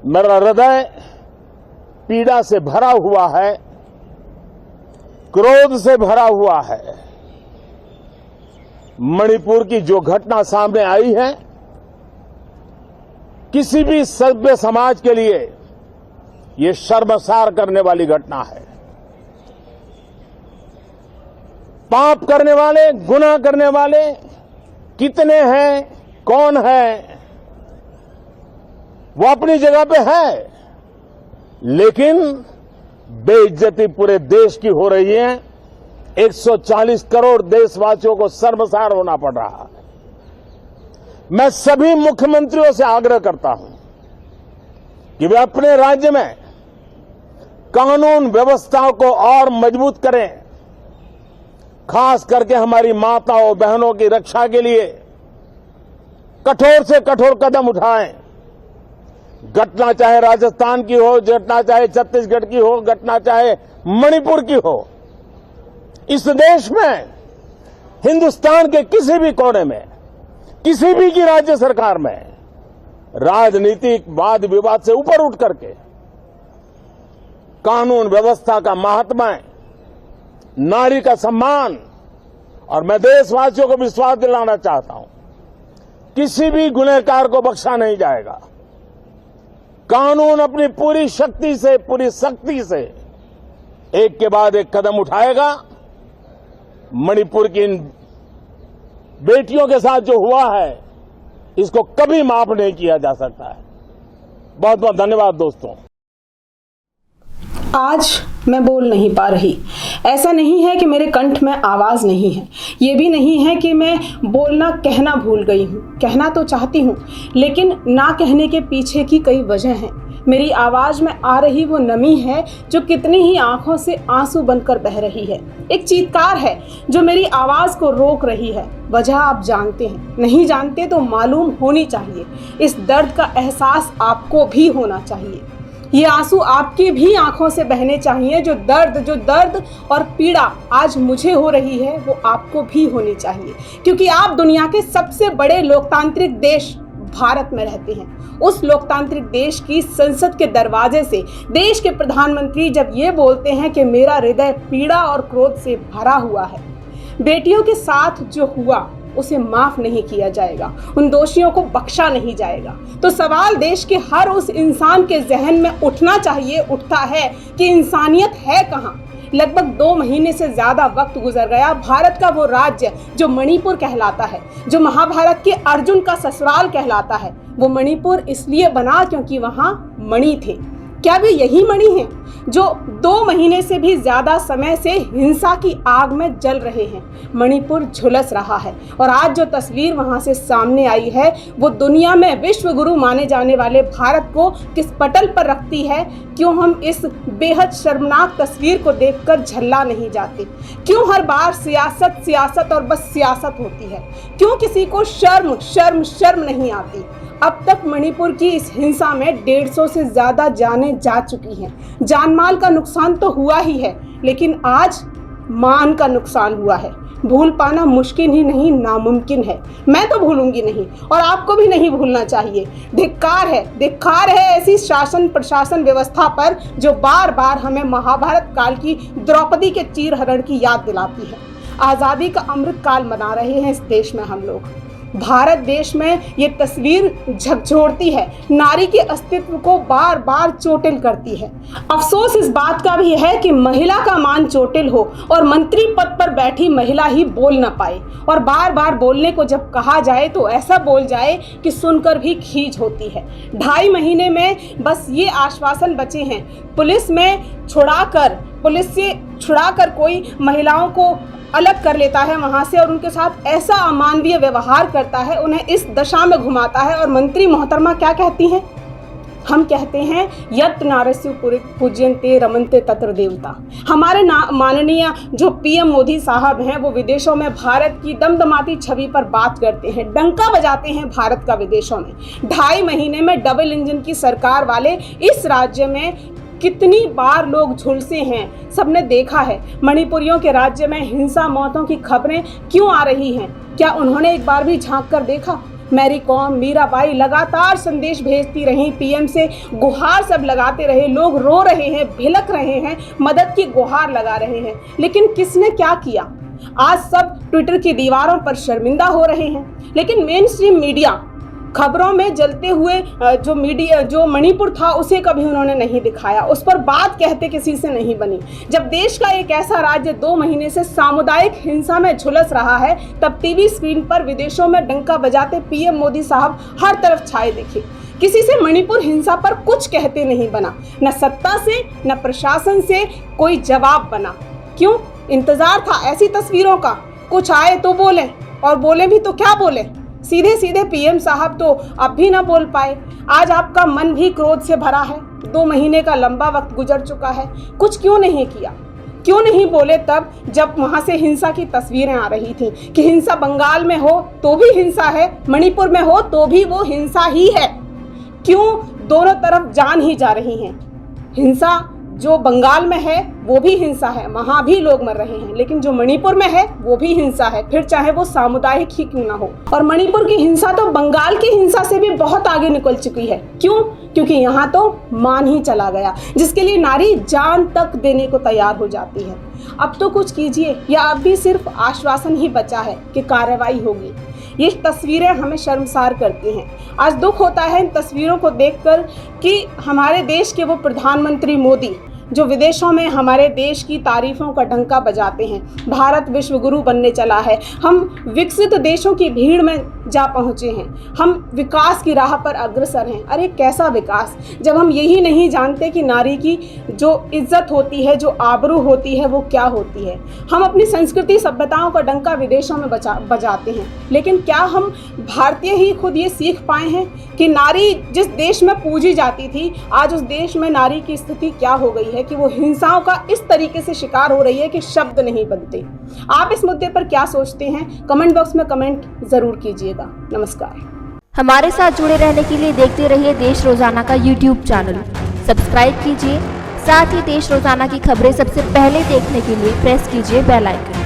मेरा हृदय पीड़ा से भरा हुआ है, क्रोध से भरा हुआ है। मणिपुर की जो घटना सामने आई है, किसी भी सभ्य समाज के लिए ये शर्मसार करने वाली घटना है। पाप करने वाले, गुनाह करने वाले कितने हैं, कौन है, वो अपनी जगह पे है, लेकिन बेइज्जती पूरे देश की हो रही है। 140 करोड़ देशवासियों को शर्मसार होना पड़ रहा है। मैं सभी मुख्यमंत्रियों से आग्रह करता हूं कि वे अपने राज्य में कानून व्यवस्था को और मजबूत करें, खास करके हमारी माताओं बहनों की रक्षा के लिए कठोर से कठोर कदम उठाएं। घटना चाहे राजस्थान की हो, घटना चाहे छत्तीसगढ़ की हो, घटना चाहे मणिपुर की हो, इस देश में, हिंदुस्तान के किसी भी कोने में, किसी भी की राज्य सरकार में राजनीतिक वाद विवाद से ऊपर उठ करके कानून व्यवस्था का महात्म्य, नारी का सम्मान, और मैं देशवासियों को विश्वास दिलाना चाहता हूं, किसी भी गुनहगार को बख्शा नहीं जाएगा। कानून अपनी पूरी शक्ति से, पूरी सख्ती से एक के बाद एक कदम उठाएगा। मणिपुर की इन बेटियों के साथ जो हुआ है, इसको कभी माफ नहीं किया जा सकता है। बहुत बहुत धन्यवाद दोस्तों। आज मैं बोल नहीं पा रही। ऐसा नहीं है कि मेरे कंठ में आवाज़ नहीं है, ये भी नहीं है कि मैं बोलना कहना भूल गई हूँ। कहना तो चाहती हूँ, लेकिन ना कहने के पीछे की कई वजह हैं। मेरी आवाज़ में आ रही वो नमी है जो कितनी ही आंखों से आंसू बनकर बह रही है। एक चीत्कार है जो मेरी आवाज़ को रोक रही है। वजह आप जानते हैं, नहीं जानते तो मालूम होनी चाहिए। इस दर्द का एहसास आपको भी होना चाहिए। ये आंसू आपकी भी आंखों से बहने चाहिए। जो दर्द और पीड़ा आज मुझे हो रही है, वो आपको भी होनी चाहिए, क्योंकि आप दुनिया के सबसे बड़े लोकतांत्रिक देश भारत में रहते हैं। उस लोकतांत्रिक देश की संसद के दरवाजे से देश के प्रधानमंत्री जब ये बोलते हैं कि मेरा हृदय पीड़ा और क्रोध से भरा हुआ है, बेटियों के साथ जो हुआ उसे माफ नहीं किया जाएगा, उन दोषियों को बख्शा नहीं जाएगा, तो सवाल देश के हर उस इंसान के जहन में उठना चाहिए, उठता है कि इंसानियत है कहाँ। लगभग 2 महीने से ज़्यादा वक्त गुजर गया। भारत का वो राज्य जो मणिपुर कहलाता है, जो महाभारत के अर्जुन का ससुराल कहलाता है, वो मणिपुर इसलिए बना क्योंकि वहाँ मणि थे। क्या वे यही मणि हैं जो 2 महीने से भी ज़्यादा समय से हिंसा की आग में जल रहे हैं? मणिपुर झुलस रहा है, और आज जो तस्वीर वहाँ से सामने आई है, वो दुनिया में विश्व गुरु माने जाने वाले भारत को किस पटल पर रखती है। क्यों हम इस बेहद शर्मनाक तस्वीर को देखकर झल्ला नहीं जाते? क्यों हर बार सियासत और बस सियासत होती है? क्यों किसी को शर्म नहीं आती? अब तक मणिपुर की इस हिंसा में 150 से ज़्यादा जानें जा चुकी हैं। जानमाल का नुकसान तो हुआ ही है, लेकिन आज मान का नुकसान हुआ है। भूल पाना मुश्किल ही नहीं, नामुमकिन है। मैं तो भूलूंगी नहीं, और आपको भी नहीं भूलना चाहिए। धिक्कार है ऐसी शासन प्रशासन व्यवस्था पर जो बार बार हमें महाभारत काल की द्रौपदी के चीरहरण की याद दिलाती है। आज़ादी का अमृत काल मना रहे हैं इस देश में हम लोग। भारत देश में ये तस्वीर झकझोरती है, नारी के अस्तित्व को बार बार चोटिल करती है। अफसोस इस बात का भी है कि महिला का मान चोटिल हो और मंत्री पद पर बैठी महिला ही बोल न पाए, और बार बार बोलने को जब कहा जाए तो ऐसा बोल जाए कि सुनकर भी खीज होती है। 2.5 महीने में बस ये आश्वासन बचे हैं, पुलिस से छुड़ाकर कोई महिलाओं को अलग कर लेता है वहाँ से, और उनके साथ ऐसा अमानवीय व्यवहार करता है, उन्हें इस दशा में घुमाता है। और मंत्री मोहतरमा क्या कहती हैं? हम कहते हैं यत् नारस्यु पूज्यन्ते रमन्ते तत्र देवता। हमारे माननीय जो पीएम मोदी साहब हैं, वो विदेशों में भारत की दमदमाती छवि पर बात करते हैं, डंका बजाते हैं भारत का विदेशों में। 2.5 महीने में डबल इंजन की सरकार वाले इस राज्य में कितनी बार लोग झुलसे हैं, सबने देखा है। मणिपुरियों के राज्य में हिंसा मौतों की खबरें क्यों आ रही हैं? क्या उन्होंने एक बार भी झांक कर देखा? मैरी कॉम, मीराबाई लगातार संदेश भेजती रहीं, पीएम से गुहार सब लगाते रहे, लोग रो रहे हैं, भिलक रहे हैं, मदद की गुहार लगा रहे हैं, लेकिन किसने क्या किया? आज सब ट्विटर की दीवारों पर शर्मिंदा हो रहे हैं, लेकिन मेन स्ट्रीम मीडिया खबरों में जलते हुए जो मणिपुर था उसे कभी उन्होंने नहीं दिखाया, उस पर बात कहते किसी से नहीं बनी। जब देश का एक ऐसा राज्य 2 महीने से सामुदायिक हिंसा में झुलस रहा है, तब टीवी स्क्रीन पर विदेशों में डंका बजाते पीएम मोदी साहब हर तरफ छाए दिखे। किसी से मणिपुर हिंसा पर कुछ कहते नहीं बना, न सत्ता से न प्रशासन से कोई जवाब बना। क्यों? इंतजार था ऐसी तस्वीरों का, कुछ आए तो बोले, और बोले भी तो क्या बोले? सीधे सीधे पीएम साहब तो अब भी ना बोल पाए। आज आपका मन भी क्रोध से भरा है। 2 महीने का लंबा वक्त गुजर चुका है, कुछ क्यों नहीं किया? क्यों नहीं बोले तब जब वहां से हिंसा की तस्वीरें आ रही थी कि हिंसा बंगाल में हो तो भी हिंसा है, मणिपुर में हो तो भी वो हिंसा ही है? क्यों दोनों तरफ जान ही जा रही हैं? हिंसा जो बंगाल में है वो भी हिंसा है, वहाँ भी लोग मर रहे हैं, लेकिन जो मणिपुर में है वो भी हिंसा है, फिर चाहे वो सामुदायिक ही क्यों ना हो। और मणिपुर की हिंसा तो बंगाल की हिंसा से भी बहुत आगे निकल चुकी है। क्यों? क्योंकि यहाँ तो मान ही चला गया, जिसके लिए नारी जान तक देने को तैयार हो जाती है। अब तो कुछ कीजिए, या अब भी सिर्फ आश्वासन ही बचा है कि कार्रवाई होगी। ये तस्वीरें हमें शर्मसार करती हैं। आज दुख होता है इन तस्वीरों को देखकर कि हमारे देश के वो प्रधानमंत्री मोदी जो विदेशों में हमारे देश की तारीफों का डंका बजाते हैं, भारत विश्व गुरु बनने चला है, हम विकसित देशों की भीड़ में जा पहुँचे हैं, हम विकास की राह पर अग्रसर हैं। अरे कैसा विकास, जब हम यही नहीं जानते कि नारी की जो इज्जत होती है, जो आबरू होती है, वो क्या होती है। हम अपनी संस्कृति सभ्यताओं का डंका विदेशों में बजाते हैं, लेकिन क्या हम भारतीय ही खुद ये सीख पाए हैं कि नारी जिस देश में पूजी जाती थी, आज उस देश में नारी की स्थिति क्या हो गई है कि वो हिंसाओं का इस तरीके से शिकार हो रही है कि शब्द नहीं बनते। आप इस मुद्दे पर क्या सोचते हैं? कमेंट बॉक्स में कमेंट जरूर कीजिएगा। नमस्कार। हमारे साथ जुड़े रहने के लिए देखते रहिए देश रोजाना का यूट्यूब चैनल सब्सक्राइब कीजिए। साथ ही देश रोजाना की खबरें सबसे पहले देखने के लिए प्रेस कीजिए बेल आइकन।